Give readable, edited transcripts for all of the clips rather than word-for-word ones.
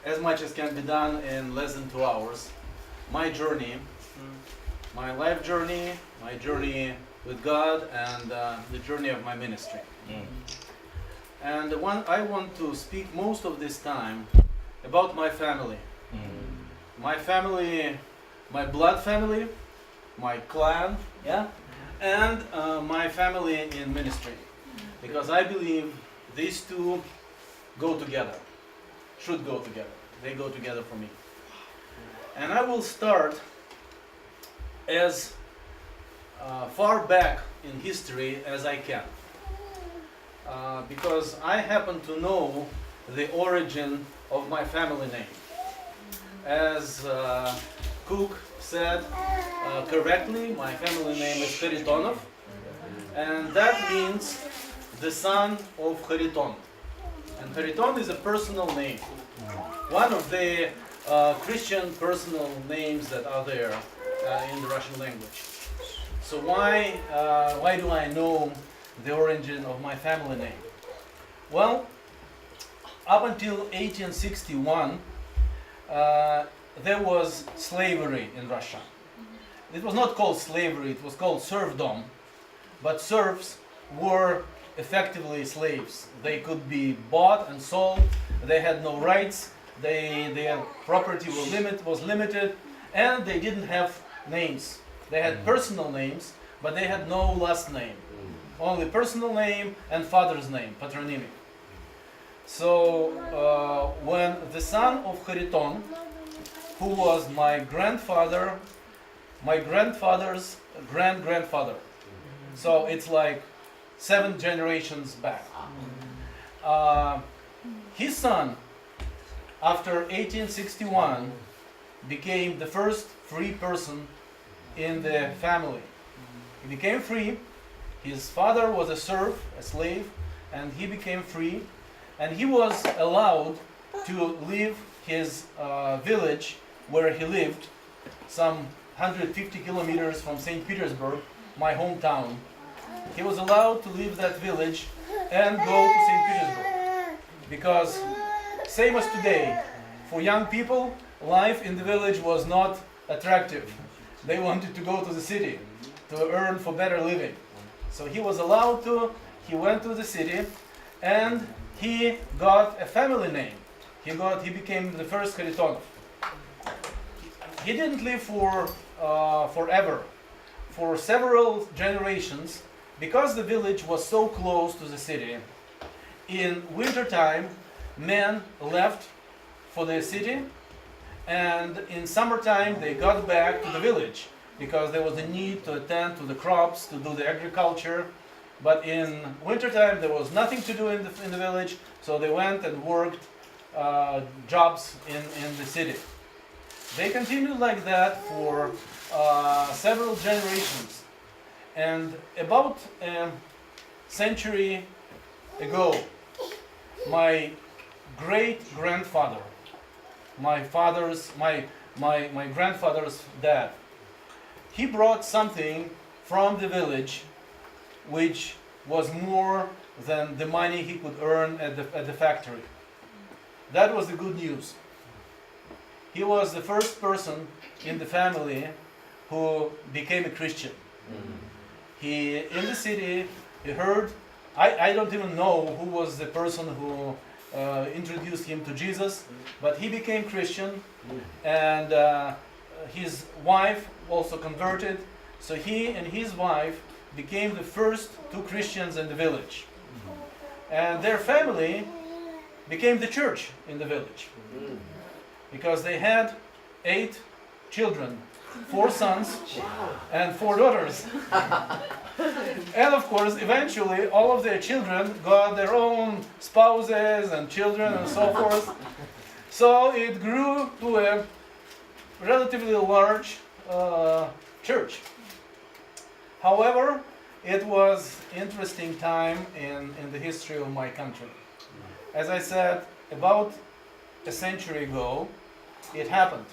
as much as can be done in less than 2 hours, my journey, my life journey, my journey with God, and the journey of my ministry. And I want to speak most of this time about my family. My family, my blood family, my clan, yeah, and my family in ministry. Because I believe these two go together, should go together. They go together for me. And I will start as far back in history as I can. Because I happen to know the origin of my family name. As Cook said correctly, my family name is Kharitonov, and that means the son of Khariton. And Khariton is a personal name, one of the Christian personal names that are there in the Russian language. So why do I know the origin of my family name? Well, up until 1861, there was slavery in Russia. It was not called slavery, it was called serfdom. But serfs were effectively slaves. They could be bought and sold, they had no rights, their property was limited, and they didn't have names. They had personal names, but they had no last name. Only personal name and father's name, patronymic. So when the son of Khariton, who was my grandfather's grand-grandfather, so it's like 7 generations back, his son, after 1861, became the first free person in the family. He became free. His father was a serf, a slave, and he became free. And he was allowed to leave his village where he lived, some 150 kilometers from St. Petersburg, my hometown. He was allowed to leave that village and go to St. Petersburg. Because, same as today, for young people, life in the village was not attractive. They wanted to go to the city to earn for better living. So he was allowed to, he went to the city, and he got a family name. He became the first Kharitonov. He didn't live for forever. For several generations, because the village was so close to the city, in wintertime, men left for the city, and in summertime they got back to the village because there was a need to attend to the crops, to do the agriculture. But in wintertime there was nothing to do in the village, so they went and worked jobs in the city. They continued like that for several generations. And about a century ago, my great-grandfather, my grandfather's dad, he brought something from the village which was more than the money he could earn at the factory. That was the good news. He was the first person in the family who became a Christian. In the city, he heard, I don't even know who was the person who introduced him to Jesus, but he became Christian, and his wife also converted. So he and his wife became the first 2 Christians in the village. And their family became the church in the village. Because they had 8 children, 4 sons and 4 daughters. And of course, eventually, all of their children got their own spouses and children and so forth. So it grew to a relatively large church. However, it was an interesting time in the history of my country. As I said, about a century ago, it happened.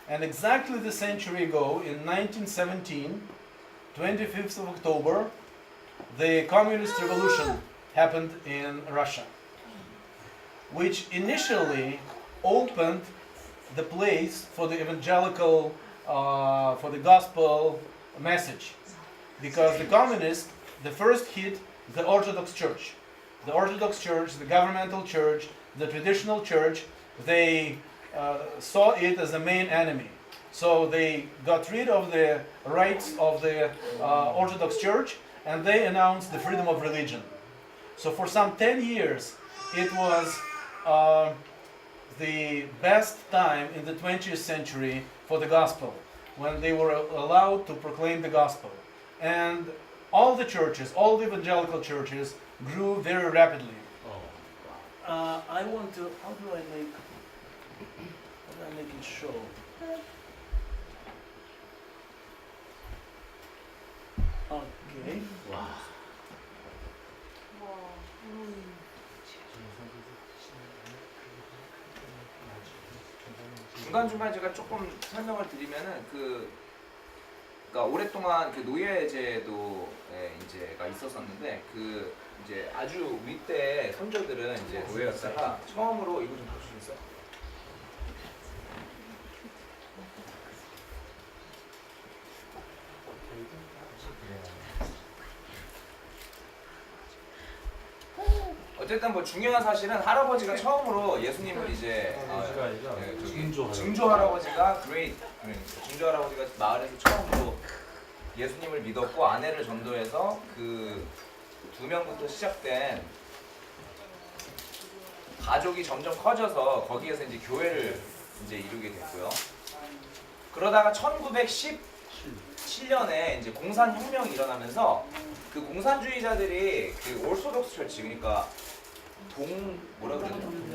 And exactly the century ago, in 1917, 25th of October, the communist revolution happened in Russia, which initially opened the place for the evangelical, for the gospel message. Because the communists, the first hit the Orthodox Church. The Orthodox Church, the governmental church, the traditional church, they saw it as the main enemy. So they got rid of the rights of the Orthodox Church, and they announced the freedom of religion. So for some 10 years, it was the best time in the 20th century for the gospel, when they were allowed to proclaim the gospel. And all the churches, all the evangelical churches, grew very rapidly. I want to, how do I make it show? Okay. 와. 중간중간 제가 조금 설명을 드리면은 그러니까 오랫동안 그 노예제도에 이제가 있었었는데 그 이제 아주 윗대 선조들은 이제 노예였다가 처음으로 이거 좀 보시겠어요? 어쨌든 뭐 중요한 사실은 할아버지가 처음으로 예수님을 이제 증조 할아버지가 증조 할아버지가 마을에서 처음으로 예수님을 믿었고 아내를 전도해서 그 2명부터 시작된 가족이 점점 커져서 거기에서 이제 교회를 이제 이루게 됐고요. 그러다가 1917년에 이제 공산혁명이 일어나면서 그 공산주의자들이 그 오르소독스 처치, 그러니까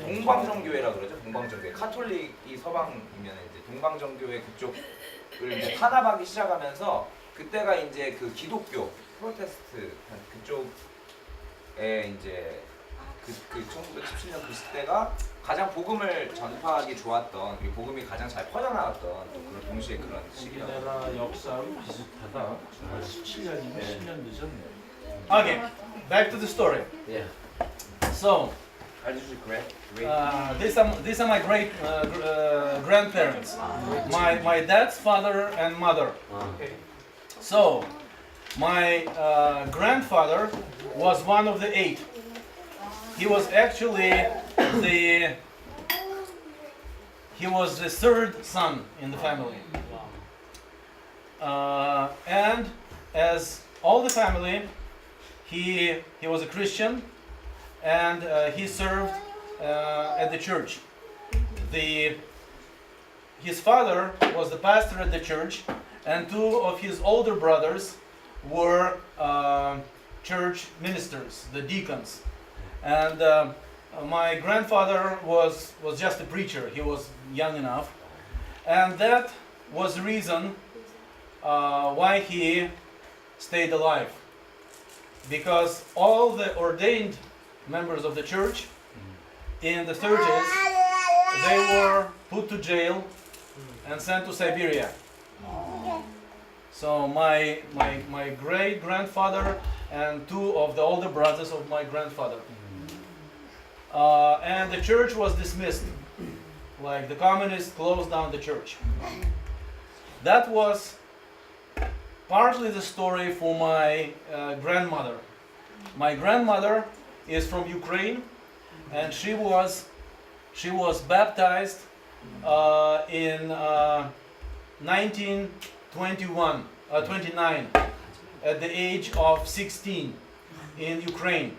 동방정교회라 그러죠. 동방정교회. 카톨릭이 서방이면 이제 동방정교회 그쪽을 이제 탄압하기 시작하면서 그때가 이제 그 기독교 프로테스트 그쪽에 이제 그 1917년 그 시대가 가장 복음을 전파하기 좋았던, 그리고 복음이 가장 잘 퍼져나갔던 또 그런 동시에 그런 시기라고. 우리나라 역사하고 비슷하다. 17년이면 10년 늦었네요. Okay, back to the story. Yeah. So, these are my great grandparents, my dad's father and mother. So, my grandfather was one of the 8. He was actually the third son in the family, and as all the family, he was a Christian. And he served at the church. His father was the pastor at the church, and 2 of his older brothers were church ministers, the deacons. And my grandfather was just a preacher. He was young enough, and that was the reason why he stayed alive. Because all the ordained members of the church in the 30s, they were put to jail and sent to Siberia. So my great grandfather and 2 of the older brothers of my grandfather, and the church was dismissed. Like the communists closed down the church. That was partly the story for my grandmother. My grandmother is from Ukraine, and she was baptized in 29 at the age of 16 in Ukraine,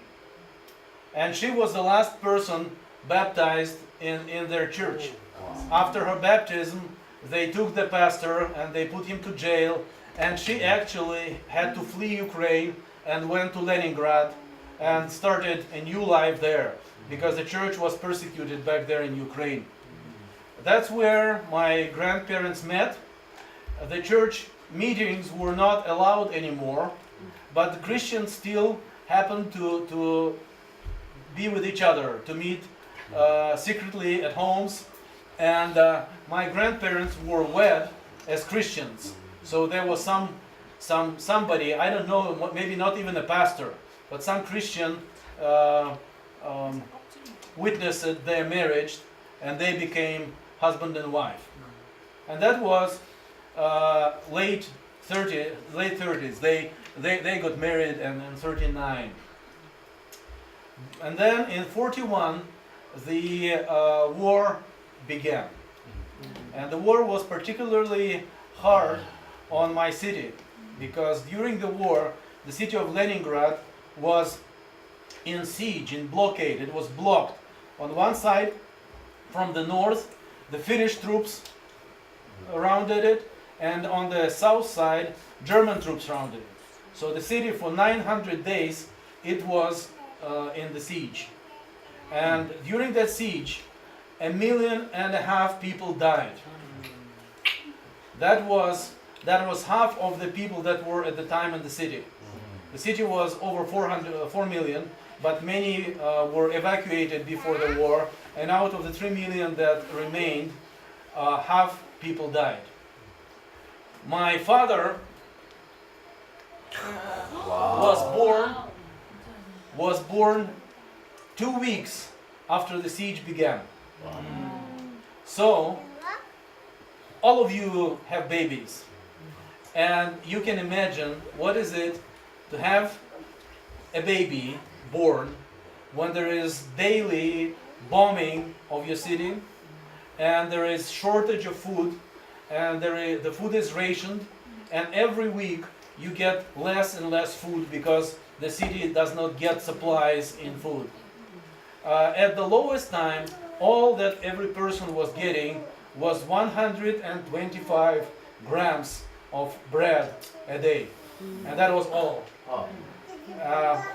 and she was the last person baptized in their church. After her baptism, they took the pastor and they put him to jail, and she actually had to flee Ukraine and went to Leningrad and started a new life there, because the church was persecuted back there in Ukraine. That's where my grandparents met. The church meetings were not allowed anymore, but the Christians still happened to be with each other, to meet secretly at homes, and my grandparents were wed as Christians. So there was somebody, I don't know, maybe not even a pastor, but some Christian witnessed their marriage, and they became husband and wife. And that was late 30s. They got married and in 39. And then in 41, the war began. And the war was particularly hard on my city, because during the war, the city of Leningrad was in siege, in blockade. It was blocked. On one side, from the north, the Finnish troops surrounded it, and on the south side, German troops surrounded it. So the city, for 900 days, it was in the siege. And during that siege, 1.5 million people died. That was half of the people that were at the time in the city. The city was over 4 million, but many were evacuated before the war, and out of the 3 million that remained, half people died. My father was born 2 weeks after the siege began. So, all of you have babies, and you can imagine what is it to have a baby born when there is daily bombing of your city, and there is shortage of food, and the food is rationed, and every week you get less and less food because the city does not get supplies in food. At the lowest time, all that every person was getting was 125 grams of bread a day, and that was all.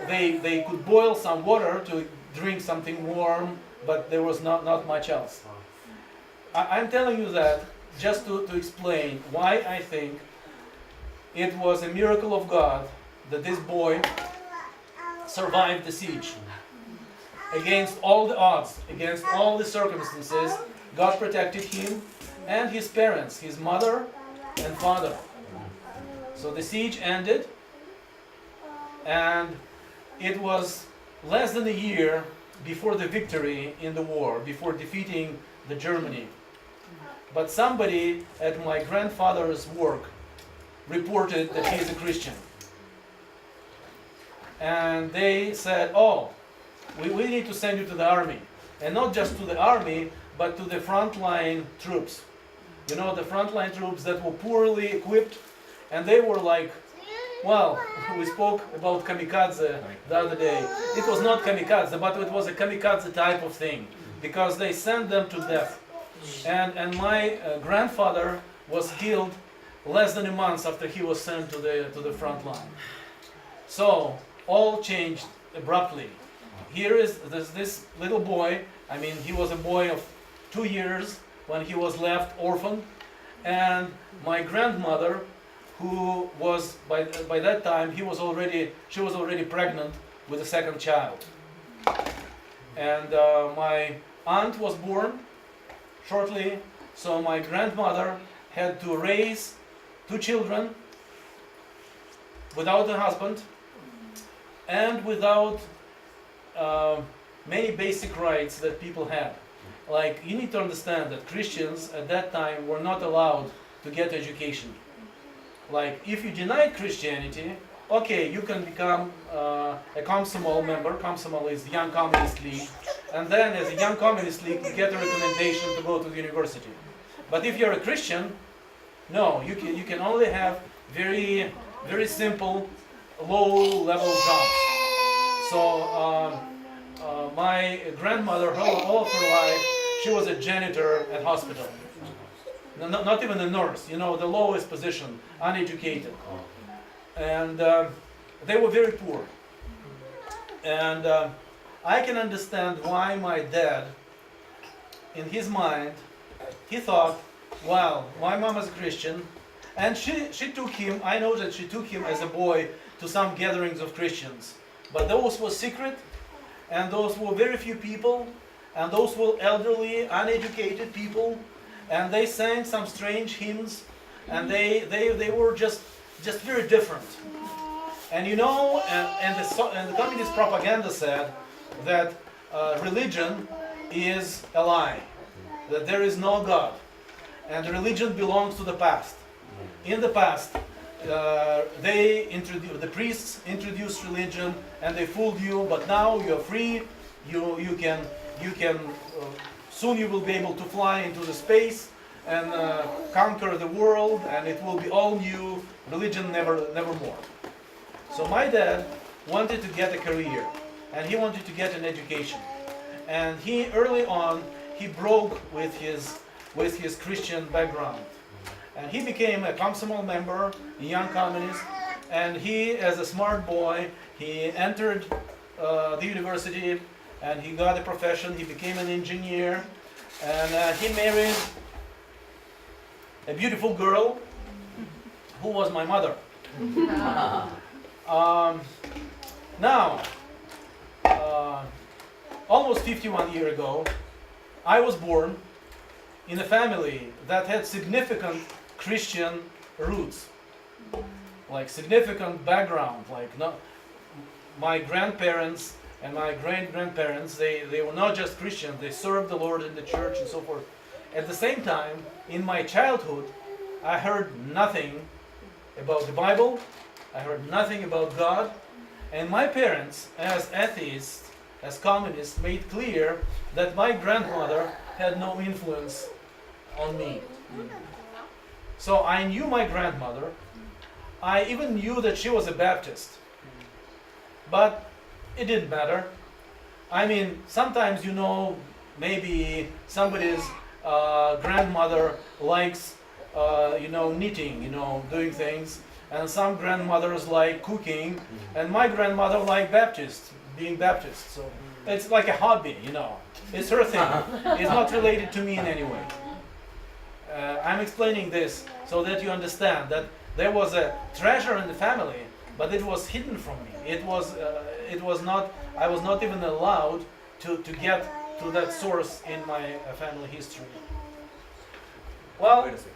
They could boil some water to drink something warm, but there was not much else. I'm telling you that just to explain why I think it was a miracle of God that this boy survived the siege. Against all the odds, against all the circumstances, God protected him and his parents, his mother and father. So the siege ended, and it was less than a year before the victory in the war, before defeating the Germany. But somebody at my grandfather's work reported that he is a Christian. And they said, oh, we need to send you to the army. And not just to the army, but to the frontline troops. You know, the frontline troops that were poorly equipped, and they were like, well, we spoke about kamikaze the other day. It was not kamikaze, but it was a kamikaze type of thing, because they sent them to death. And my grandfather was killed less than a month after he was sent to the front line. So all changed abruptly. Here is this little boy. I mean, he was a boy of 2 years when he was left orphaned, and my grandmother, who was by that time she was already pregnant with a second child, and my aunt was born shortly. So my grandmother had to raise 2 children without a husband and without many basic rights that people had. Like, you need to understand that Christians at that time were not allowed to get education. Like, if you denied Christianity, okay, you can become a Komsomol member. Komsomol is the Young Communist League. And then as a Young Communist League, you get a recommendation to go to the university. But if you're a Christian, no, you can only have very, very simple, low-level jobs. So my grandmother, all of her life, she was a janitor at hospital. Not even a nurse, you know, the lowest position, uneducated. And they were very poor. And I can understand why my dad, in his mind, he thought, well, my mom is a Christian, and she took him, I know that she took him as a boy to some gatherings of Christians. But those were secret, and those were very few people, and those were elderly, uneducated people, and they sang some strange hymns, and they were just very different. And you know, and the communist propaganda said that religion is a lie. that there is no God, and religion belongs to the past. In the past, the priests introduced religion and they fooled you, but now you're free. You can soon you will be able to fly into the space and conquer the world, and it will be all new. Religion nevermore. So my dad wanted to get a career, and he wanted to get an education, and he early on he broke with his Christian background, and he became a Komsomol member, a young communist, and he, as a smart boy, he entered the university, and he got a profession. He became an engineer, and he married a beautiful girl who was my mother. Now, almost 51 years ago, I was born in a family that had significant Christian roots, like significant background. Like my grandparents and my great-grandparents, they were not just Christians, they served the Lord in the church and so forth. At the same time, in my childhood, I heard nothing about the Bible, I heard nothing about God, and my parents, as atheists, as communists, made clear that my grandmother had no influence on me. So I knew my grandmother, I even knew that she was a Baptist, but it didn't matter. I mean, sometimes, maybe somebody's grandmother likes, knitting, doing things, and some grandmothers like cooking, and my grandmother liked being Baptist. So it's like a hobby, It's her thing. It's not related to me in any way. I'm explaining this so that you understand that there was a treasure in the family, but it was hidden from me. It was not. I was not even allowed to get to that source in my family history. Well, Wait a second.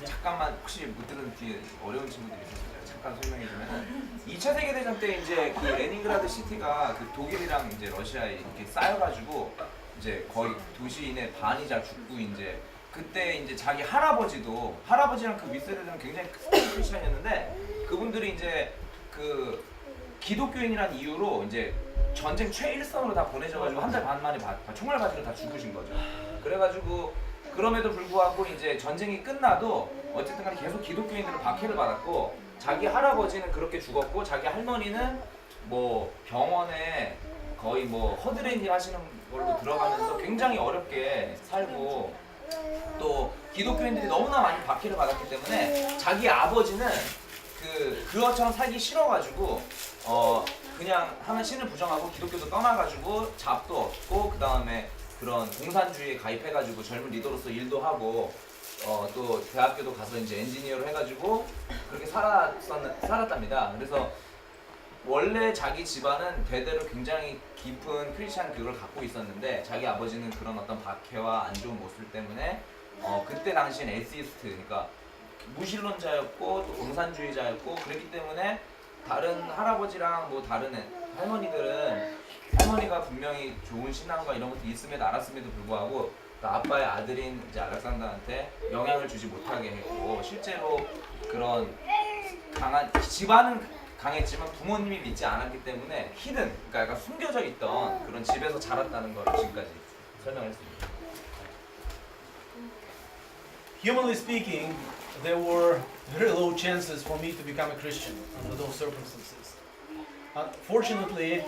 잠깐만, 혹시 못 들은 뒤에 어려운 친구들이 있었어요. 잠깐 설명해주면 2차 세계대전 때 이제 그 레닌그라드 시티가 그 독일이랑 이제 러시아에 이렇게 쌓여가지고 이제 거의 도시인의 반이 다 죽고 이제 그때 이제 자기 할아버지랑 그 윗세대들은 굉장히 큰 크리스천이었는데 그분들이 이제 그 기독교인이란 이유로 이제 전쟁 최일선으로 다 보내져가지고 한 달 반 만에 총알 바지로 다 죽으신 거죠. 그래가지고 그럼에도 불구하고 이제 전쟁이 끝나도 어쨌든 간에 계속 기독교인들은 박해를 받았고 자기 할아버지는 그렇게 죽었고 자기 할머니는 뭐 병원에 거의 뭐 허드렛 일 하시는 걸로 들어가면서 굉장히 어렵게 살고 또 기독교인들이 너무나 많이 박해를 받았기 때문에 자기 아버지는 그것처럼 살기 싫어가지고 그냥 하는 신을 부정하고 기독교도 떠나가지고 잡도 없고 그 다음에 그런 공산주의에 가입해가지고 젊은 리더로서 일도 하고 또 대학교도 가서 이제 엔지니어로 해가지고 그렇게 살았답니다. 그래서 원래 자기 집안은 대대로 굉장히 깊은 크리스찬 교육을 갖고 있었는데 자기 아버지는 그런 어떤 박해와 안 좋은 모습 때문에 그때 당시엔 에시스트, 그러니까 무신론자였고 또 공산주의자였고 그랬기 때문에 다른 할아버지랑 뭐 다른 할머니가 분명히 좋은 신앙과 이런 것도 있음에도 알았음에도 불구하고 아빠의 아들인 이제 알렉산더한테 영향을 주지 못하게 했고 실제로 그런 강한 집안은 강했지만 부모님이 믿지 않았기 때문에 그러니까 약간 숨겨져 있던 그런 집에서 자랐다는 걸 지금까지 설명했습니다. Humanly speaking, there were very low chances for me to become a Christian under those circumstances. Fortunately,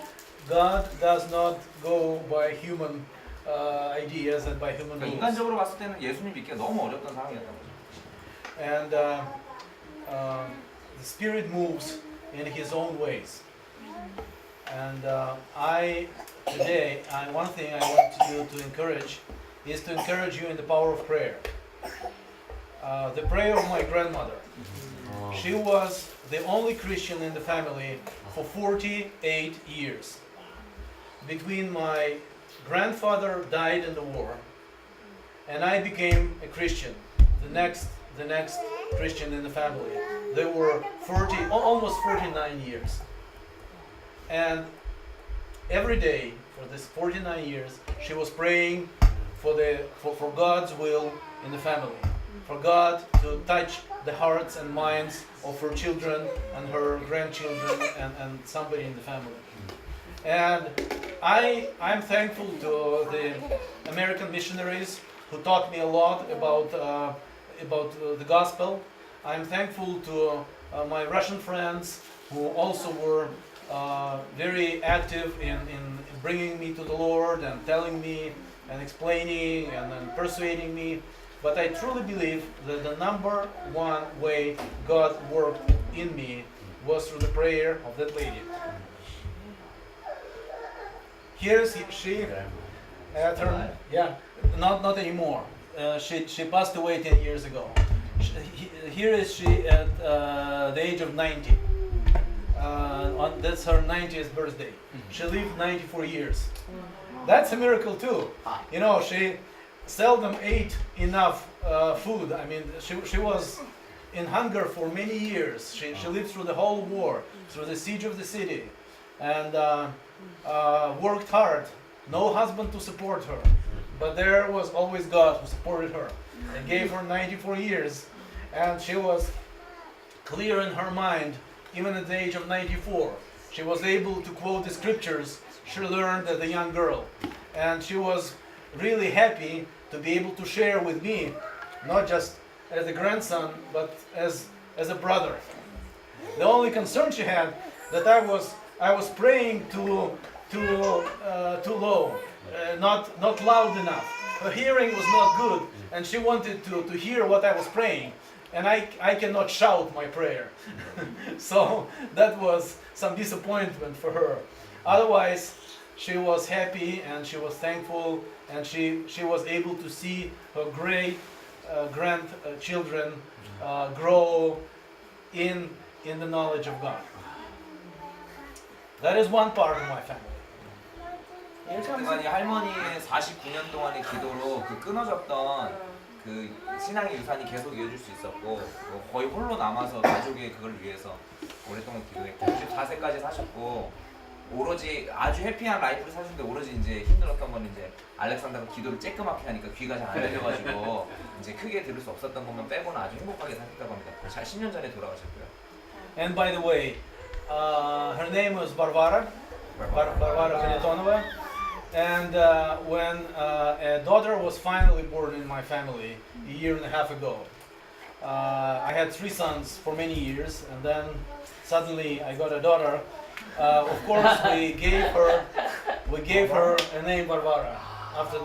God does not go by human ideas and by human rules. 인간적으로 봤을 때는 예수님 믿기가 너무 어렵던 상황이었던 거죠. And the Spirit moves in His own ways. And today, one thing I want you to encourage is to encourage you in the power of prayer. The prayer of my grandmother. She was the only Christian in the family for 48 years. Between my grandfather died in the war, and I became a Christian, the next Christian in the family. There were almost 49 years. And every day for this 49 years, she was praying for God's will in the family, for God to touch the hearts and minds of her children and her grandchildren and somebody in the family. And I'm thankful to the American missionaries who taught me a lot about the gospel. I'm thankful to my Russian friends who also were very active in bringing me to the Lord and telling me and explaining and persuading me. But I truly believe that the number one way God worked in me was through the prayer of that lady. Here's she at her, not anymore. She passed away 10 years ago. Here is she at the age of 90. That's her 90th birthday. She lived 94 years. That's a miracle too. You know, she seldom ate enough food. I mean, she was in hunger for many years. She lived through the whole war, through the siege of the city, and worked hard. No husband to support her, but there was always God who supported her and gave her 94 years. And she was clear in her mind, even at the age of 94. She was able to quote the scriptures she learned as a young girl. And she was really happy to be able to share with me, not just as a grandson, but as a brother. The only concern she had that I was praying too low, not loud enough. Her hearing was not good, and she wanted to hear what I was praying, and I cannot shout my prayer. So that was some disappointment for her. Otherwise, she was happy and she was thankful, and she was able to see her great grandchildren grow in the knowledge of God. That is one part of my family. 어쨌든 이 할머니의 49년 동안의 기도로 그 끊어졌던 그 신앙의 유산이 계속 이어질 수 있었고, 거의 홀로 남아서 가족의 그걸 위해서 오랫동안 기도했고, 94세까지 사셨고, 오로지 아주 해피한 라이프를 사셨는데 오로지 이제 힘들었던 건 이제 알렉산더가 기도를 쬐끄맣게 하니까 귀가 잘 안 들려가지고 이제 크게 들을 수 없었던 것만 빼고는 아주 행복하게 사셨다고 합니다. 10년 전에 돌아가셨고요. And by the way, her name was Barbara Kharitonova. And when a daughter was finally born in my family a year and a half ago, I had 3 sons for many years, and then suddenly I got a daughter. Of course, we gave her a name Barbara after her.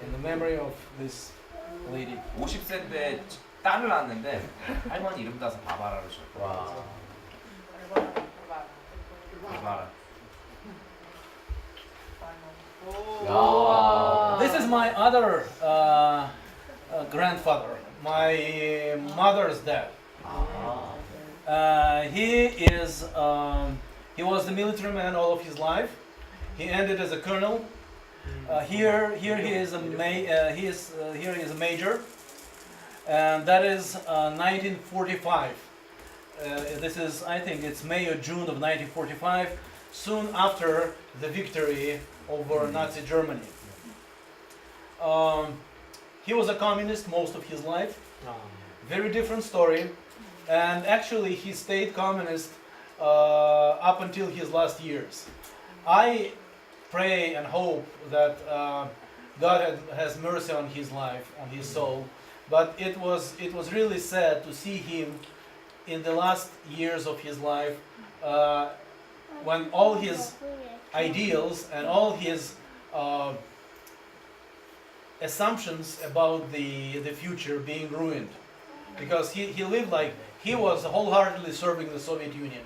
In the memory of this lady. 50세 때 딸을 낳았는데 할머니 이름 따서 바바라로 줬고. 바바라. This is my other grandfather, my mother's dad. He was the military man all of his life. He ended as a colonel. Here he is a major, and that is 1945. This is, I think it's May or June of 1945, soon after the victory over Nazi Germany. He was a communist most of his life. Very different story. And actually he stayed communist up until his last years. I pray and hope that God has mercy on his life, on his soul. But it was really sad to see him in the last years of his life, when all his ideals and all his assumptions about the future being ruined, because he lived like he was wholeheartedly serving the Soviet Union.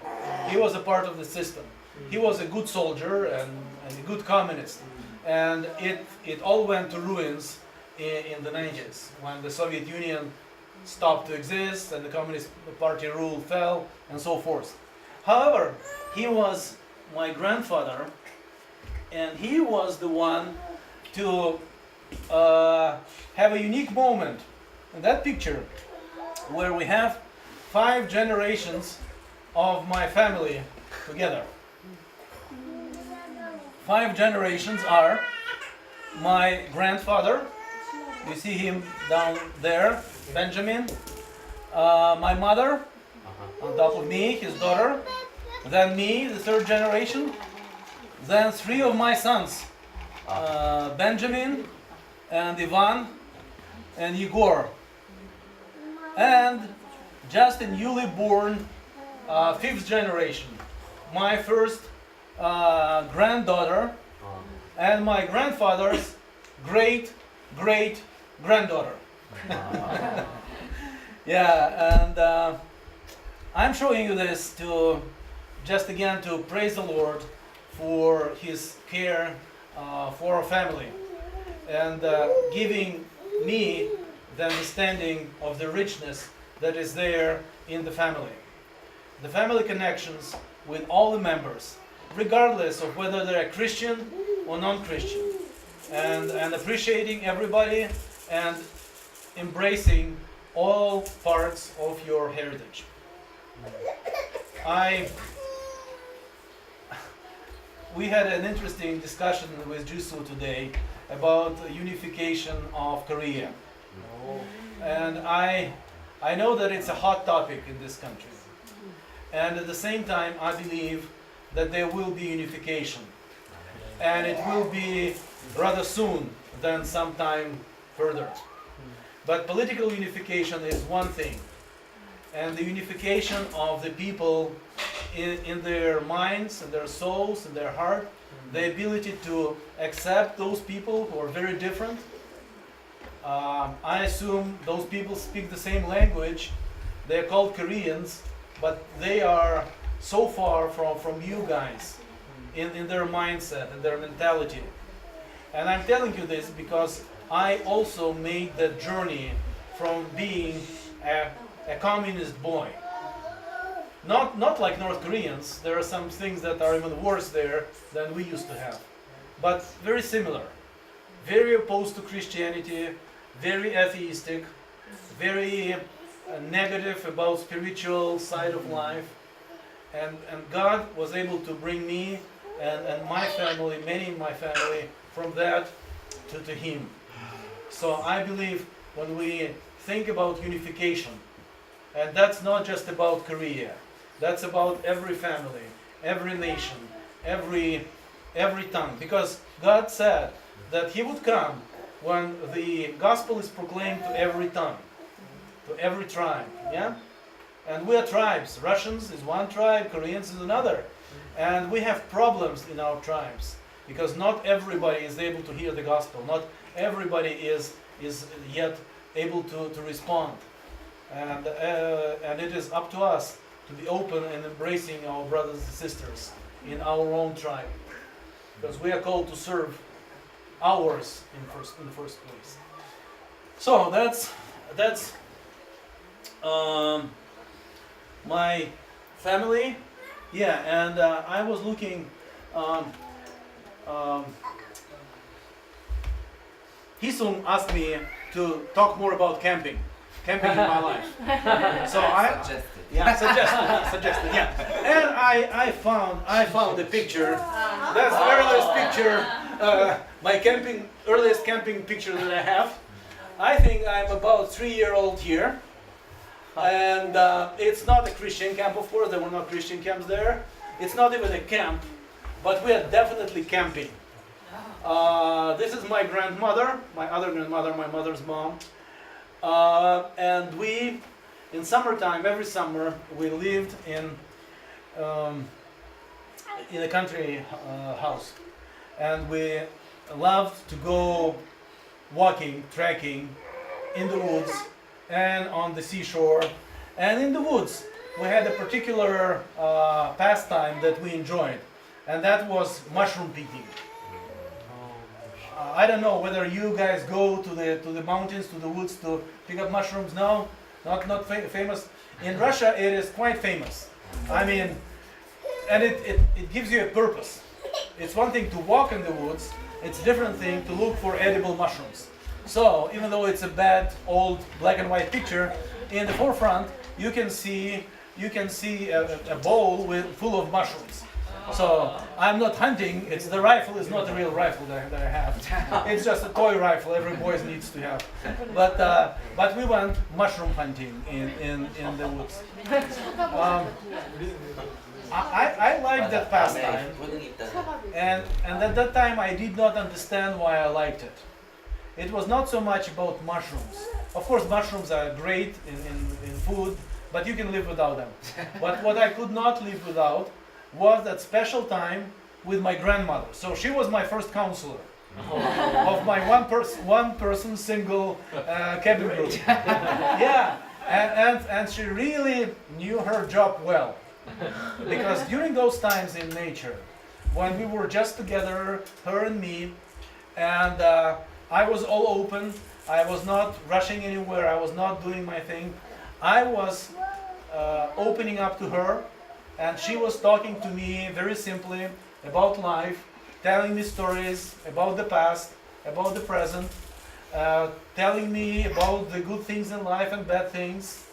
He was a part of the system. He was a good soldier and a good communist, and it all went to ruins in the 90s when the Soviet Union stopped to exist and the Communist Party rule fell and so forth. However, he was my grandfather, and he was the one to have a unique moment in that picture where we have 5 generations of my family together. 5 generations are my grandfather, you see him down there, Benjamin, my mother, on top of me, his daughter, then me, the 3rd generation, then 3 of my sons, Benjamin and Ivan and Igor, and just a newly born 5th generation, my first granddaughter and my grandfather's great granddaughter. Yeah, and I'm showing you this to just again to praise the Lord for His care for our family and giving me the understanding of the richness that is there in the family. The family connections with all the members, regardless of whether they're Christian or non-Christian, and appreciating everybody and embracing all parts of your heritage. We had an interesting discussion with Jusu today about the unification of Korea. And I know that it's a hot topic in this country. And at the same time, I believe that there will be unification. And it will be rather soon than sometime further. But political unification is one thing. And the unification of the people in their minds and their souls and their heart, the ability to accept those people who are very different. I assume those people speak the same language. They're called Koreans, but they are so far from you guys in their mindset and their mentality. And I'm telling you this because I also made that journey from being a communist boy. Not like North Koreans. There are some things that are even worse there than we used to have. But very similar. Very opposed to Christianity, very atheistic, very negative about spiritual side of life. And God was able to bring me and my family, many in my family, from that to Him. So I believe when we think about unification, and that's not just about Korea, that's about every family, every nation, every tongue. Because God said that He would come when the gospel is proclaimed to every tongue, to every tribe. Yeah? And we are tribes. Russians is one tribe, Koreans is another. And we have problems in our tribes because not everybody is able to hear the gospel. Not everybody is yet able to respond. And it is up to us to be open and embracing our brothers and sisters in our own tribe. Because we are called to serve ours in the first place. So that's my family. Yeah, and I was looking. Hisung asked me to talk more about camping in my life. So I suggested. Yeah, and I found a picture. That's the earliest picture, my earliest camping picture that I have. I think I'm about 3-year-old here. And it's not a Christian camp, of course. There were no Christian camps there. It's not even a camp, but we are definitely camping. This is my grandmother, my other grandmother, my mother's mom. And we, in summertime, every summer, we lived in a country house. And we loved to go walking, trekking in the woods and on the seashore. And in the woods, we had a particular pastime that we enjoyed. And that was mushroom picking. I don't know whether you guys go to the mountains, to the woods to pick up mushrooms. No, not famous. In Russia, it is quite famous. I mean, and it gives you a purpose. It's one thing to walk in the woods. It's a different thing to look for edible mushrooms. So even though it's a bad old black and white picture, in the forefront you can see a bowl full of mushrooms. So I'm not hunting. It's the rifle is not the real rifle that I have. It's just a toy rifle. Every boy needs to have. But we went mushroom hunting in the woods. I liked that pastime, and at that time I did not understand why I liked it. It was not so much about mushrooms. Of course, mushrooms are great in food, but you can live without them. But what I could not live without was that special time with my grandmother. So she was my first counselor of my one person single cabin group. Yeah, and she really knew her job well. Because during those times in nature, when we were just together, her and me, and I was all open, I was not rushing anywhere, I was not doing my thing, I was opening up to her, and she was talking to me very simply about life, telling me stories about the past, about the present, telling me about the good things in life and bad things,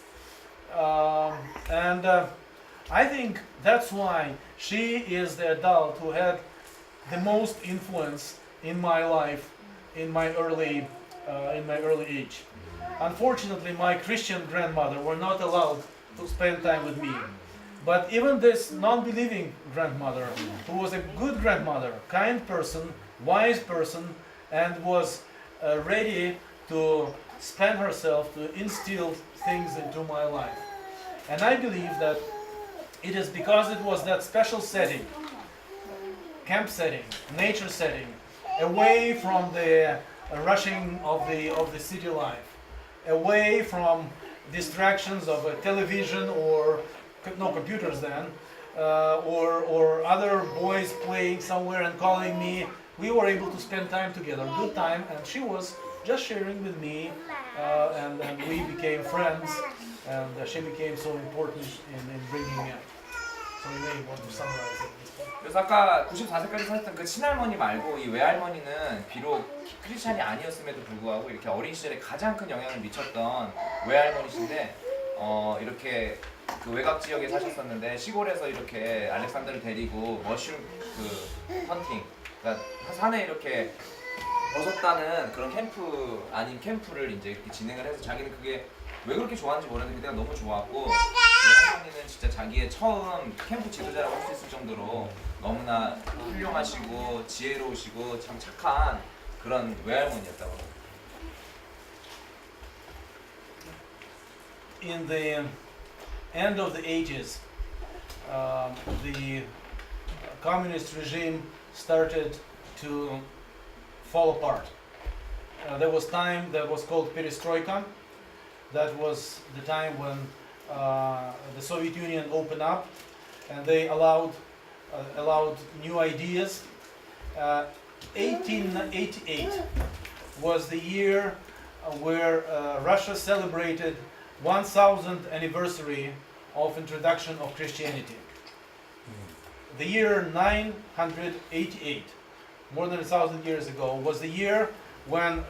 and I think that's why she is the adult who had the most influence in my life in my early age. Unfortunately, my Christian grandmother were not allowed to spend time with me. But even this non-believing grandmother, who was a good grandmother, kind person, wise person, and was ready to spend herself to instill things into my life. And I believe that it is because it was that special setting, camp setting, nature setting, away from the rushing of the city life, away from distractions of a television or no computers then, or other boys playing somewhere and calling me. We were able to spend time together, good time, and she was just sharing with me, and we became friends, and she became so important in bringing me up. So you may want to summarize it. 그래서 아까 94세까지 사셨던 그 친할머니 말고 이 외할머니는 비록 크리스찬이 아니었음에도 불구하고 이렇게 어린 시절에 가장 큰 영향을 미쳤던 외할머니신데 이렇게 그 외곽 지역에 사셨었는데 시골에서 이렇게 알렉산더를 데리고 머쉬룸 그 헌팅, 그러니까 산에 이렇게 버섯 따는 그런 캠프 아닌 캠프를 이제 이렇게 진행을 해서 자기는 그게 왜 그렇게 좋아하는지 모르는데 그때가 너무 좋았고 그 할머니는 진짜 자기의 처음 캠프 지도자라고 할 수 있을 정도로 너무나 훌륭하시고 지혜로우시고 참 착한 그런 외할머니였다고 합니다. In the end of the ages, the communist regime started to fall apart. There was time that was called perestroika. That was the time when the Soviet Union opened up and they allowed new ideas. 1888 was the year where Russia celebrated 1000th anniversary of introduction of Christianity. The year 988, more than 1,000 years ago, was the year when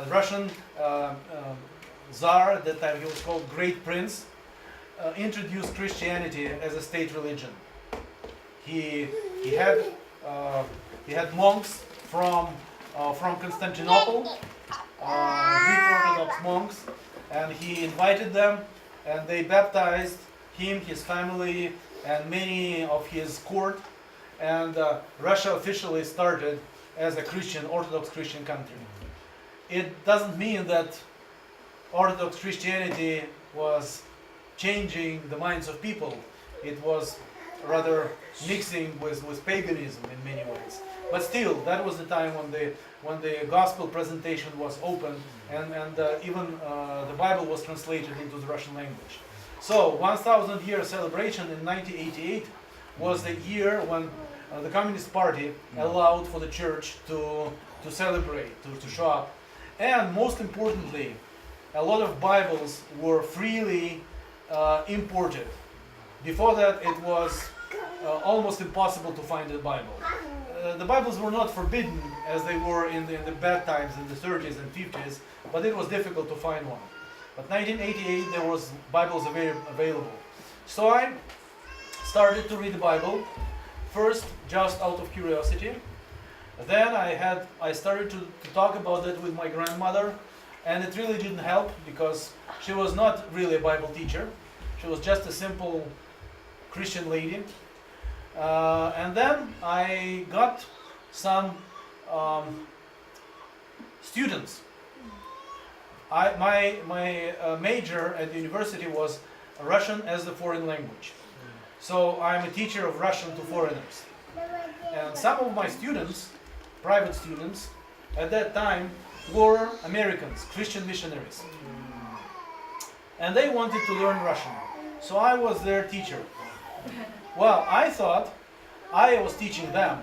Russian Tsar, at that time he was called Great Prince, introduced Christianity as a state religion. He had monks from Constantinople, Greek Orthodox monks, and he invited them, and they baptized him, his family, and many of his court, and Russia officially started as a Christian, Orthodox Christian country. It doesn't mean that Orthodox Christianity was changing the minds of people. It was rather mixing with paganism in many ways. But still, that was the time when the gospel presentation was open, and even the Bible was translated into the Russian language. So 1,000 year celebration in 1988 was the year when the Communist Party allowed for the church to celebrate, to show up. And most importantly, a lot of Bibles were freely imported. Before that, it was almost impossible to find a Bible. The Bibles were not forbidden as they were in the bad times in the 30s and 50s, but it was difficult to find one. But 1988 there was Bibles available. So I started to read the Bible first just out of curiosity. Then I started to talk about it with my grandmother, and it really didn't help because she was not really a Bible teacher. She was just a simple Christian lady. And then I got some students. My major at the university was Russian as a foreign language. So I'm a teacher of Russian to foreigners. And some of my students, private students, at that time were Americans, Christian missionaries. And they wanted to learn Russian. So I was their teacher. Well, I thought I was teaching them,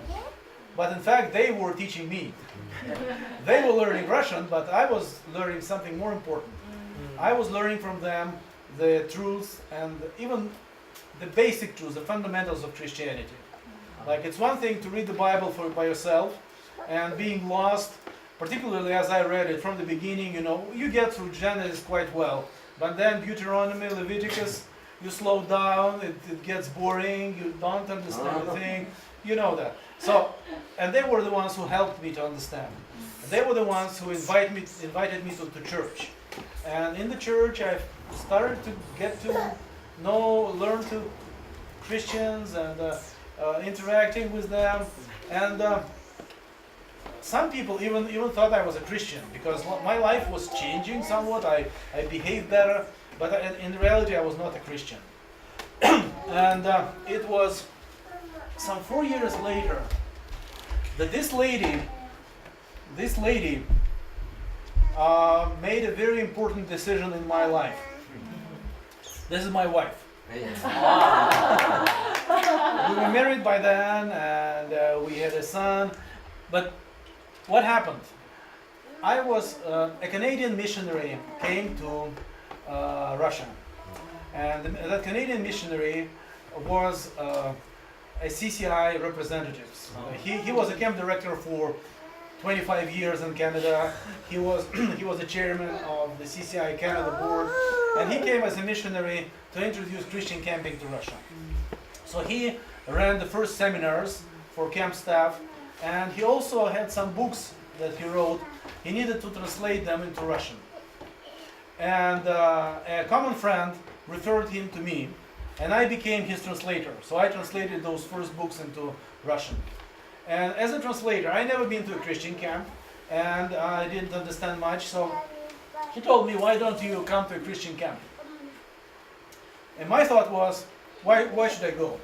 but in fact they were teaching me. They were learning Russian, but I was learning something more important. I was learning from them the truths and even the basic truths, the fundamentals of Christianity. Like, it's one thing to read the Bible by yourself and being lost, particularly as I read it from the beginning, you get through Genesis quite well, but then Deuteronomy, Leviticus, you slow down, it gets boring, you don't understand a thing, you know that. So, and they were the ones who helped me to understand. They were the ones who invited me to church. And in the church I started to get to learn to Christians and interacting with them. And some people even thought I was a Christian because my life was changing somewhat. I behaved better, but in reality I was not a Christian. And it was some 4 years later that this lady made a very important decision in my life. This is my wife. We were married by then, and we had a son. But what happened? I was a Canadian missionary came to Russia, and that Canadian missionary was a CCI representative. He was a camp director for 25 years in Canada. He was the chairman of the CCI Canada board, and he came as a missionary to introduce Christian camping to Russia. So he ran the first seminars for camp staff, and he also had some books that he wrote. He needed to translate them into Russian. And a common friend referred him to me, and I became his translator. So I translated those first books into Russian. And as a translator, I never been to a Christian camp, and I didn't understand much. So he told me, "Why don't you come to a Christian camp?" And my thought was, why should I go?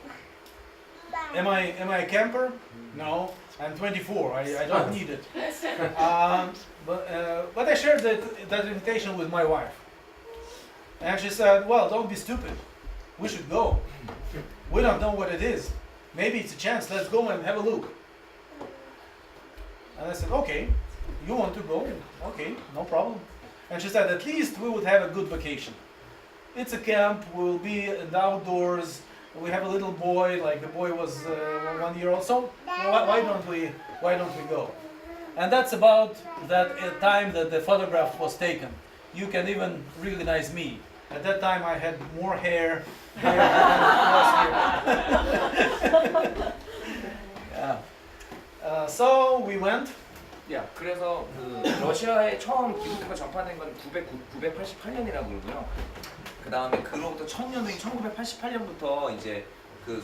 Am I a camper? No, I'm 24. I don't need it. But I shared that invitation with my wife, and she said, "Well, don't be stupid. We should go. We don't know what it is. Maybe it's a chance. Let's go and have a look." And I said, "Okay, you want to go? Okay, no problem." And she said, "At least we would have a good vacation. It's a camp. We'll be in the outdoors. We have a little boy. Like the boy was 1 year old. So why don't we go?" And that's about that time that the photograph was taken. You can even recognize me. At that time, I had more hair than last year. Yeah. So we went. 그래서 러시아에 처음 기독교가 전파된 건 988년이라고 그러고요. 그 다음에 그로부터 1000년인 1988년부터 이제 그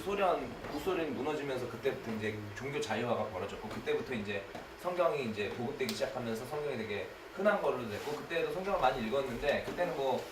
구소련이 무너지면서 그때부터 이제 종교 자유화가 벌어졌고, 그때부터 이제 성경이 이제 보급되기 시작하면서 성경이 되게 흔한 걸로 됐고, 그때도 성경을 많이 읽었는데 그때는 뭐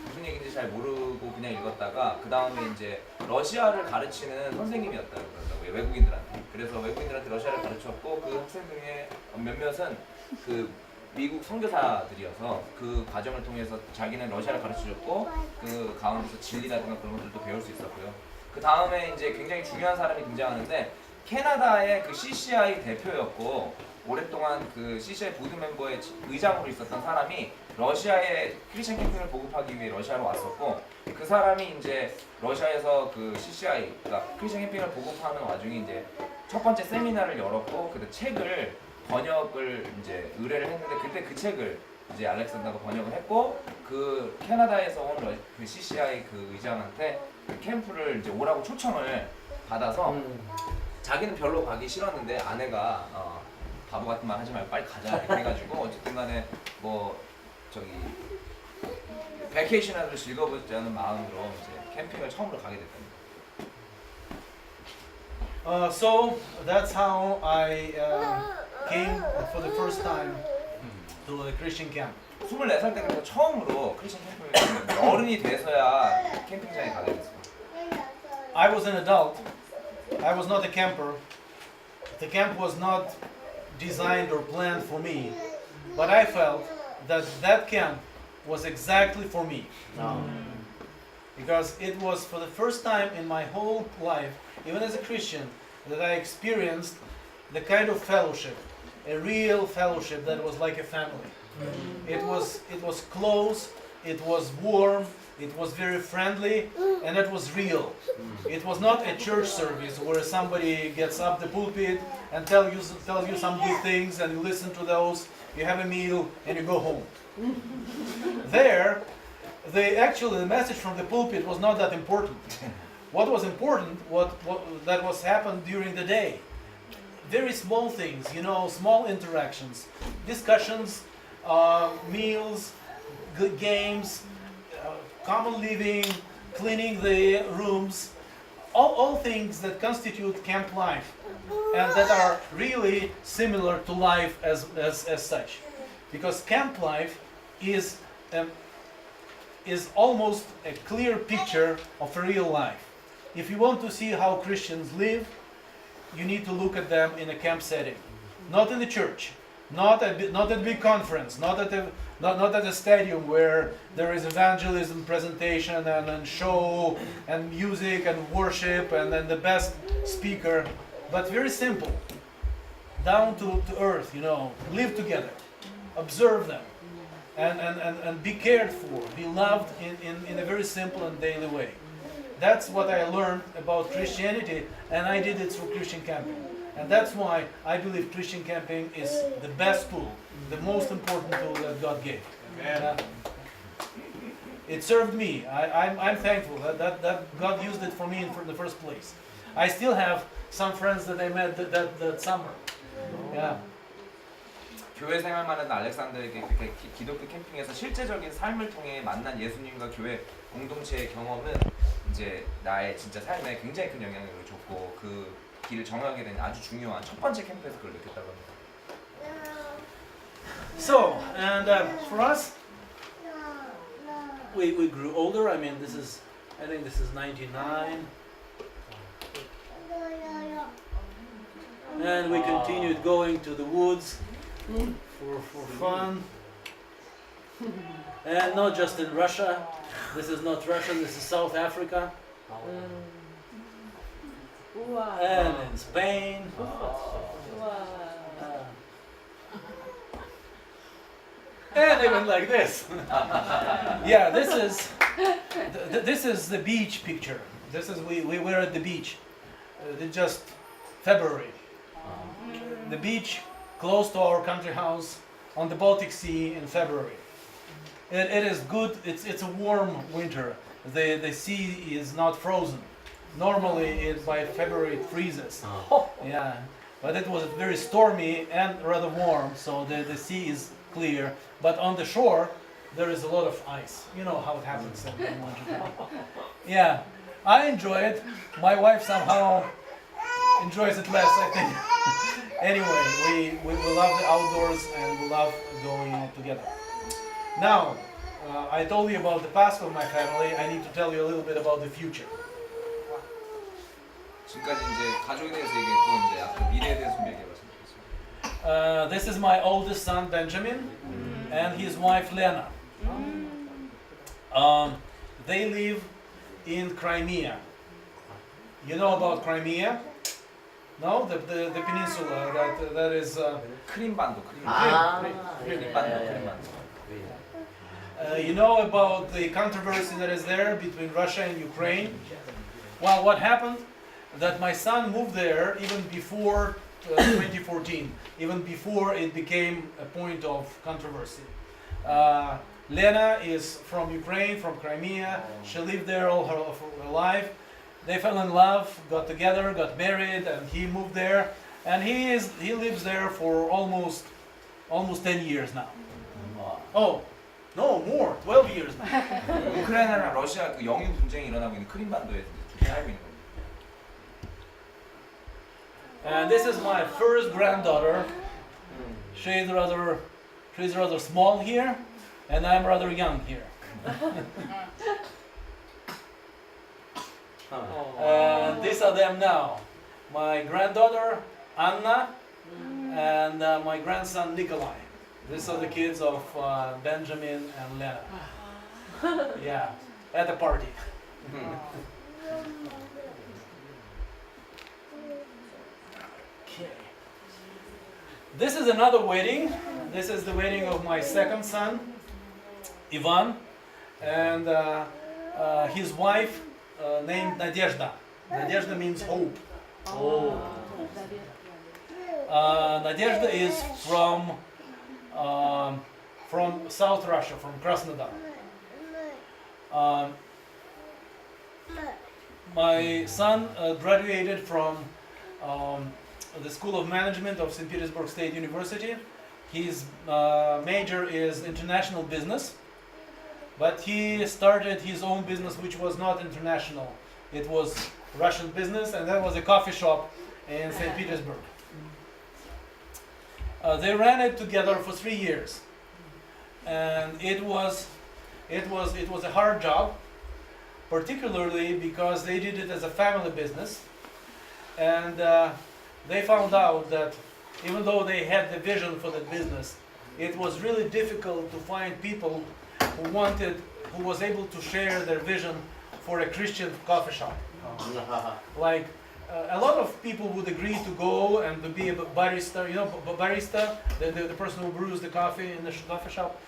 무슨 얘기인지 잘 모르고 그냥 읽었다가 그 다음에 이제 러시아를 가르치는 선생님이었다고 그러더라고요, 외국인들한테. 그래서 외국인들한테 러시아를 가르쳤고, 그 학생 중에 몇몇은 그 미국 선교사들이어서 그 과정을 통해서 자기는 러시아를 가르쳐줬고, 그 가운데서 진리라든가 그런 것들도 배울 수 있었고요. 그 다음에 이제 굉장히 중요한 사람이 등장하는데, 캐나다의 그 CCI 대표였고 오랫동안 그 CCI 보드 멤버의 의장으로 있었던 사람이 러시아에 크리스천 캠핑을 보급하기 위해 러시아로 왔었고, 그 사람이 이제 러시아에서 그 CCI, 그러니까 크리스천 캠핑을 보급하는 와중에 이제 첫 번째 세미나를 열었고, 그 책을 번역을 이제 의뢰를 했는데, 그때 그 책을 이제 알렉산더가 번역을 했고, 그 캐나다에서 온 그 CCI 그 의장한테 그 캠프를 이제 오라고 초청을 받아서 자기는 별로 가기 싫었는데 아내가 바보 같은 말 하지 말고 빨리 가자 이렇게 해가지고 어쨌든 간에 뭐 저기 베케이션을 즐겨보자는 마음으로 이제 캠핑을 처음으로 가게 됐답니다. So that's how I came for the first time to a Christian camp. 24살 때 그래서 처음으로 크리스천 캠핑을 갔는데 어른이 돼서야 캠핑장에 가게 됐어요. I was an adult. I was not a camper. The camp was not designed or planned for me, but I felt that that camp was exactly for me. Because it was for the first time in my whole life, even as a Christian, that I experienced the kind of fellowship, a real fellowship that was like a family. It was close, it was warm, it was very friendly, and it was real. It was not a church service where somebody gets up the pulpit and tells you some good things and you listen to those, you have a meal and you go home. There, the message from the pulpit was not that important. What was important, what that was happened during the day. Very small things, small interactions, discussions, meals, good games, common living, cleaning the rooms, all things that constitute camp life and that are really similar to life as such. Because camp life is almost a clear picture of a real life. If you want to see how Christians live, you need to look at them in a camp setting, not in the church, not at a big conference, not at a stadium where there is evangelism, presentation, and show, and music, and worship, and then the best speaker, but very simple, down to earth, live together, observe them, and be cared for, be loved in a very simple and daily way. That's what I learned about Christianity, and I did it through Christian camping. And that's why I believe Christian camping is the best tool, the most important tool that God gave. It served me. I'm thankful that God used it for me in the first place. I still have some friends that I met that summer. Yeah. 교회 생활만 하던 알렉산더에게 그렇게 기독교 캠핑에서 실제적인 삶을 통해 만난 예수님과 교회 공동체의 경험은 이제 나의 진짜 삶에 굉장히 큰 영향을 줬고 그 길을 정하게 된 아주 중요한 첫 번째 캠프에서 그걸 느꼈다고 합니다. So, and for us, we grew older. I mean, I think this is 99. And we continued going to the woods for fun. And not just in Russia. This is not Russia, this is South Africa. And in Spain. And even like this. Yeah, this is the beach picture. We were at the beach. Just February. The beach close to our country house on the Baltic Sea in February. It is good. It's a warm winter. The sea is not frozen. Normally, by February it freezes. Yeah, but it was very stormy and rather warm, so the sea is clear. But on the shore, there is a lot of ice. You know how it happens in Japan. Yeah, I enjoy it. My wife somehow enjoys it less, I think. Anyway, we love the outdoors and we love going out together. Now, I told you about the past of my family. I need to tell you a little bit about the future. 지금까지 이제 가족에 대해서 얘기했고 이제 앞으로 미래에 대해서 좀 얘기해봤으면 좋겠습니다. This is my oldest son Benjamin and his wife Lena. They live in Crimea. You know about Crimea? No, the peninsula that is 크림반도. you know about the controversy that is there between Russia and Ukraine? Well, what happened? That my son moved there even before 2014, even before it became a point of controversy. Lena is from Ukraine, from Crimea. She lived there all her life. They fell in love, got together, got married, and he moved there. And he lives there for almost 10 years now. Oh, no, more, 12 years now. 우크라이나랑 러시아 그 영유 분쟁이 일어나고 있는 크림반도에서 이제 살고 있는 겁니다. And this is my first granddaughter. She's rather small here, and I'm rather young here. And these are them now. My granddaughter Anna and my grandson Nikolai. These are the kids of Benjamin and Lena. Yeah, at a party. Okay. This is another wedding. This is the wedding of my second son, Ivan, and his wife named Nadezhda. Nadezhda means hope. Oh. Nadezhda is from South Russia, from Krasnodar. My son graduated from the School of Management of St. Petersburg State University. His major is international business, but he started his own business which was not international. It was Russian business, and that was a coffee shop in St. Petersburg. They ran it together for 3 years, and it was a hard job, particularly because they did it as a family business, and they found out that even though they had the vision for the business, it was really difficult to find people who was able to share their vision for a Christian coffee shop. Like a lot of people would agree to go and to be a barista, barista, the person who brews the coffee in the coffee shop,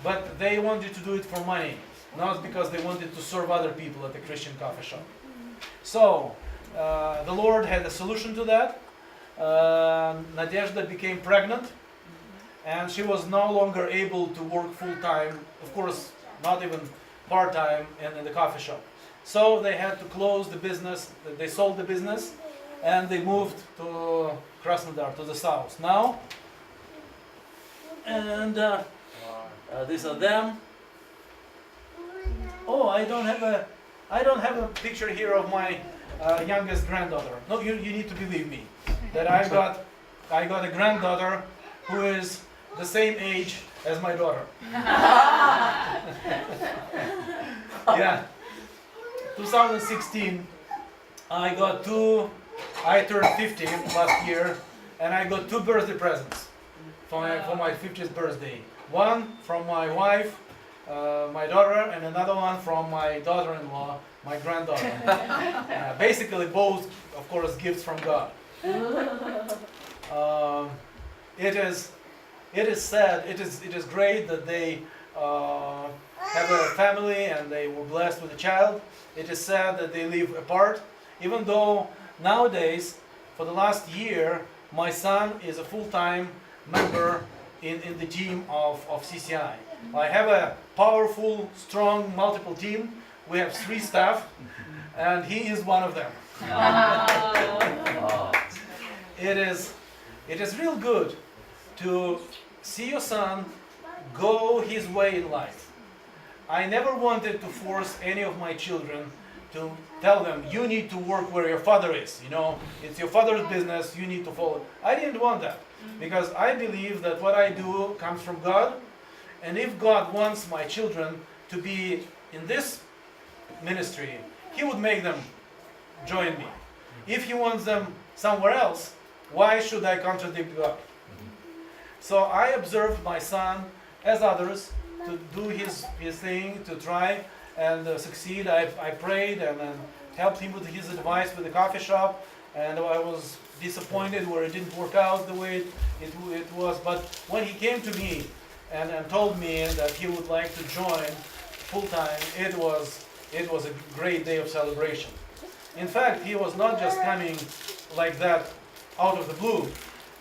but they wanted to do it for money, not because they wanted to serve other people at the Christian coffee shop. So the Lord had a solution to that. Nadezhda became pregnant, and she was no longer able to work full-time, of course not even part-time in the coffee shop. So they had to close the business, they sold the business, and they moved to Krasnodar, to the south now. And these are them. Oh, I don't have a picture here of my youngest granddaughter. No, you need to believe me that I got a granddaughter who is the same age as my daughter. Yeah. 2016, I turned 50 last year, and I got 2 birthday presents for my 50th birthday. One from my wife, my daughter, and another one from my daughter-in-law, my granddaughter. Basically both, of course, gifts from God. It is sad, it is great that they have a family and they were blessed with a child. It is sad that they live apart, even though nowadays, for the last year, my son is a full-time member in the team of CCI. I have a powerful, strong, multiple team. We have 3 staff, and he is one of them. It is real good to see your son go his way in life. I never wanted to force any of my children to tell them, you need to work where your father is, it's your father's business, you need to follow. I didn't want that, because I believe that what I do comes from God, and if God wants my children to be in this ministry, He would make them join me. If He wants them somewhere else, why should I contradict God? So I observed my son, as others, to do his thing, to try and succeed. I prayed and helped him with his advice with the coffee shop, and I was disappointed where it didn't work out the way it was. But when he came to me and told me that he would like to join full-time, it was a great day of celebration. In fact, he was not just coming like that out of the blue.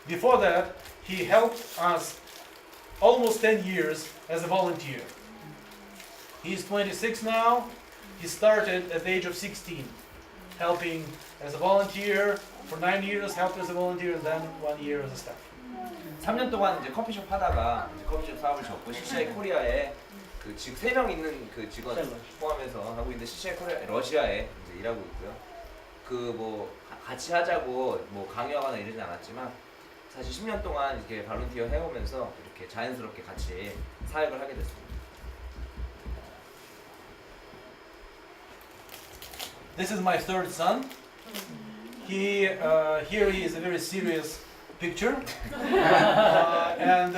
Before that, he helped us almost 10 years as a volunteer. He's 26 now. He started at the age of 16, helping as a volunteer for 9 years, helped as a volunteer, and then 1 year as a staff. 3년 동안 이제 커피숍 하다가 이제 커피숍 사업을 접고 CCI 코리아에 그 지금 3명 있는 그 직원 포함해서 하고 있는데 CCI 코리아 러시아에 이제 일하고 있고요. 그 뭐 같이 하자고 뭐 강요하거나 이러진 않았지만 사실 10년 동안 이렇게 발론티어 해오면서 이렇게 자연스럽게 같이 사역을 하게 됐습니다. This is my third son. Here he is a very serious picture, and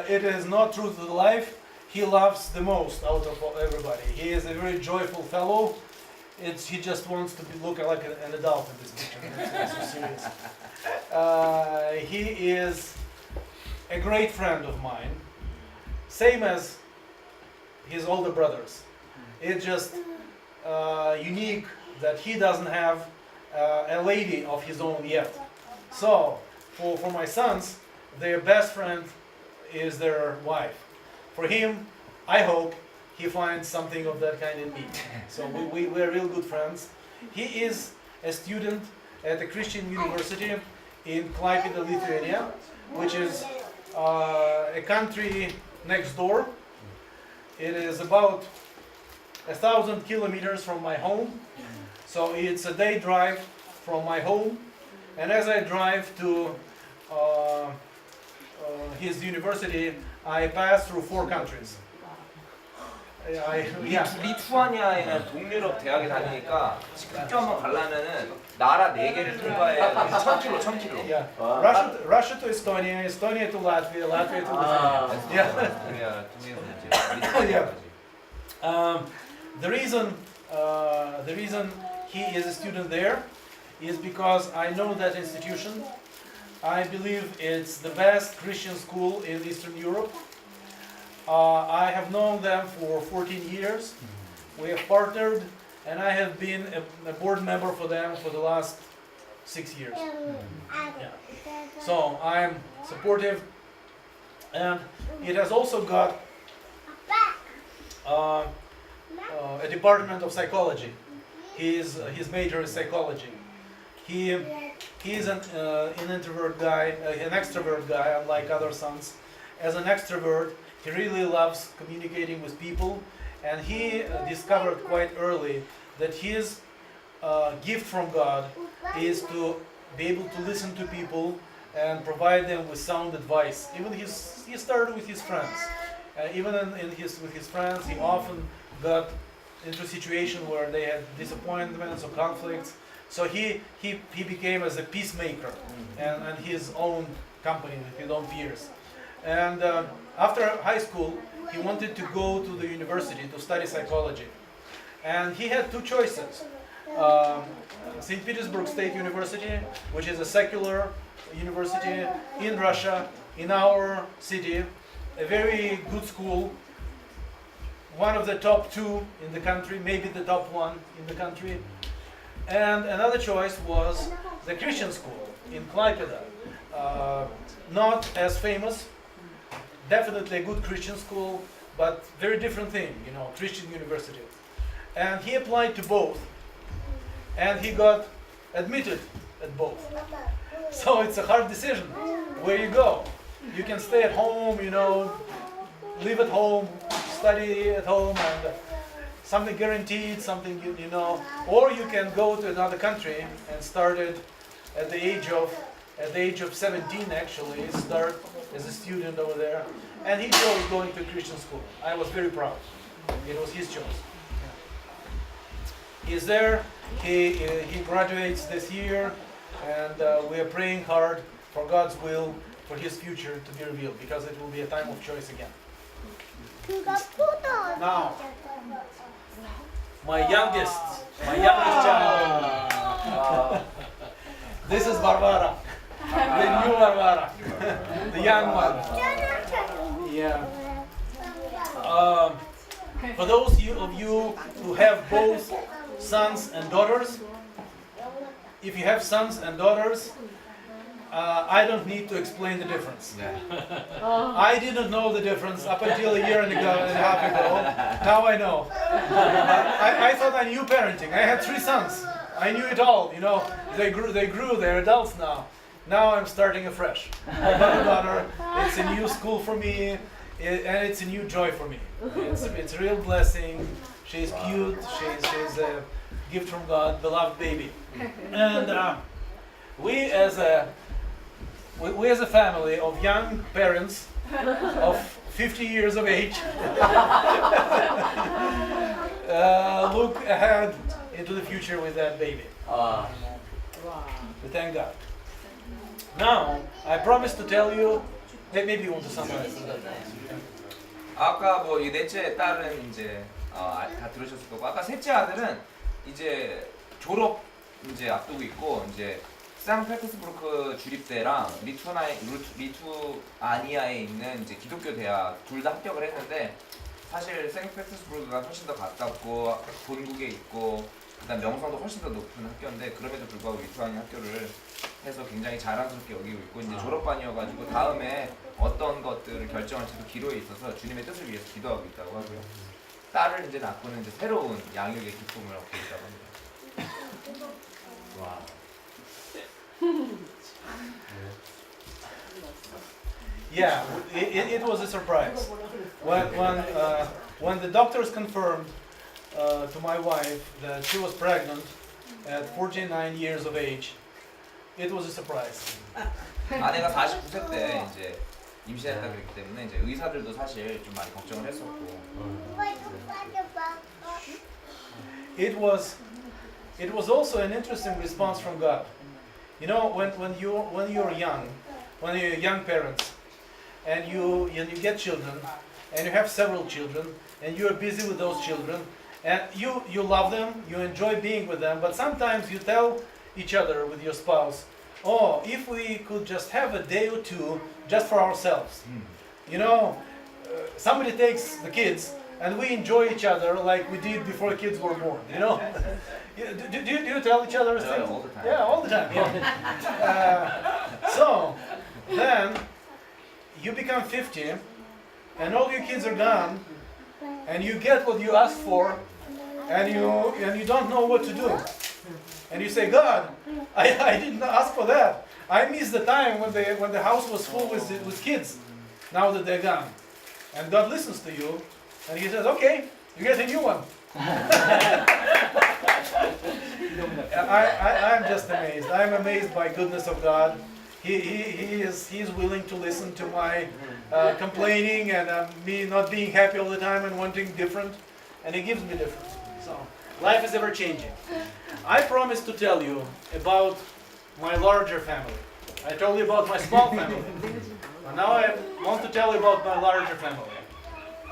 it is not true to the life. He loves the most out of everybody. He is a very joyful fellow. He just wants to look like an adult in this picture. It's so serious. He is a great friend of mine, same as his older brothers. It's just unique that he doesn't have a lady of his own yet. So, for my sons, their best friend is their wife. For him, I hope he finds something of that kind in me. So we're real good friends. He is a student at a Christian university in Klaipėda, Lithuania, which is a country next door. It is about 1,000 kilometers from my home. So it's a day drive from my home. And as I drive to his university, I pass through 4 countries. 리투아니아에는 동유럽 대학에 다니니까 지금 학교 한번 가려면은 나라 4개를 통과해야 1,000km, 1,000km. Yeah. Russia to Estonia, Estonia to Latvia, Latvia to Lithuania. Yeah. The reason he is a student there is because I know that institution. I believe it's the best Christian school in Eastern Europe. I have known them for 14 years. We have partnered, and I have been a board member for them for the last 6 years. Yeah. So I'm supportive, and it has also got a department of psychology. His major is psychology. He is an introvert guy, an extrovert guy, unlike other sons. As an extrovert, he really loves communicating with people, and he discovered quite early that his gift from God is to be able to listen to people and provide them with sound advice. Even he started with his friends. Even with his friends, he often got into a situation where they had disappointments or conflicts. So he became as a peacemaker and his own company, with his own peers. And after high school, he wanted to go to the university to study psychology. And he had 2 choices. St. Petersburg State University, which is a secular university in Russia, in our city, a very good school, one of the top 2 in the country, maybe the top 1 in the country. And another choice was the Christian school in Klaipėda. Not as famous, definitely a good Christian school, but very different thing, Christian university. And he applied to both, and he got admitted at both. So it's a hard decision where you go. You can stay at home, live at home, study at home, and something guaranteed, something or you can go to another country and started at the age of 17 actually, start as a student over there, and he chose going to Christian school. I was very proud. It was his choice. Yeah. He's there. He graduates this year, and we are praying hard for God's will for his future to be revealed, because it will be a time of choice again. Now, my youngest child. This is Varvara, the new Varvara, the young one. Yeah. For those of you who have both sons and daughters, if you have sons and daughters, I don't need to explain the difference. I didn't know the difference up until a year and a half ago. Now I know. I thought I knew parenting. I had 3 sons. I knew it all. You know, they grew. They're adults now. Now I'm starting afresh. I got a daughter. It's a new school for me, and it's a new joy for me. It's a real blessing. She's cute. She's a gift from God, beloved baby. And we as a family of young parents of 50 years of age look ahead into the future with that baby. We thank God. Now, I promise to tell you, maybe you want to summarize. 아까 뭐 이 넷째 딸은 이제 다 들으셨을 거고, 아까 셋째 아들은 이제 졸업 이제 앞두고 있고, 이제 상트페테르부르크 주립대랑 리투아니아에 있는 이제 기독교 대학 둘 다 합격을 했는데, 사실 상트페테르부르크가 훨씬 더 가깝고 본국에 있고 그다음 명성도 훨씬 더 높은 학교인데, 그럼에도 불구하고 리투아니아 학교를 해서 굉장히 자랑스럽게 여기고 있고, 이제 졸업반이어가지고 다음에 어떤 것들을 결정할지도 기도에 있어서 주님의 뜻을 위해서 기도하고 있다고 하고요. 딸을 이제 낳고는 이제 새로운 양육의 기쁨을 얻고 있다고 합니다. 와. Yeah, it was a surprise. When the doctors confirmed to my wife that she was pregnant at 49 years of age, it was a surprise. 아내가 49세 때 이제 임신했다 그랬기 때문에 이제 의사들도 사실 좀 많이 걱정을 했었고. It was also an interesting response from God. You know, when you're young, when you're young parents, and you get children, and you have several children, and you are busy with those children, and you love them, you enjoy being with them, but sometimes you tell each other with your spouse, oh, if we could just have a day or two just for ourselves. You know, somebody takes the kids, and we enjoy each other like we did before the kids were born, you know? Do you tell each other things? all the time. Yeah, all the time. Yeah. So then you become 50, and all your kids are gone, and you get what you asked for, and you don't know what to do, and you say, God, I didn't ask for that. I missed the time when the house was full with kids. Now that they're gone, and God listens to you, and He says, okay, you get a new one. I'm just amazed. I'm amazed by goodness of God. He is willing to listen to my complaining and me not being happy all the time and wanting different, and He gives me different. So life is ever changing. I promised to tell you about my larger family. I told you about my small family, and now I want to tell you about my larger family.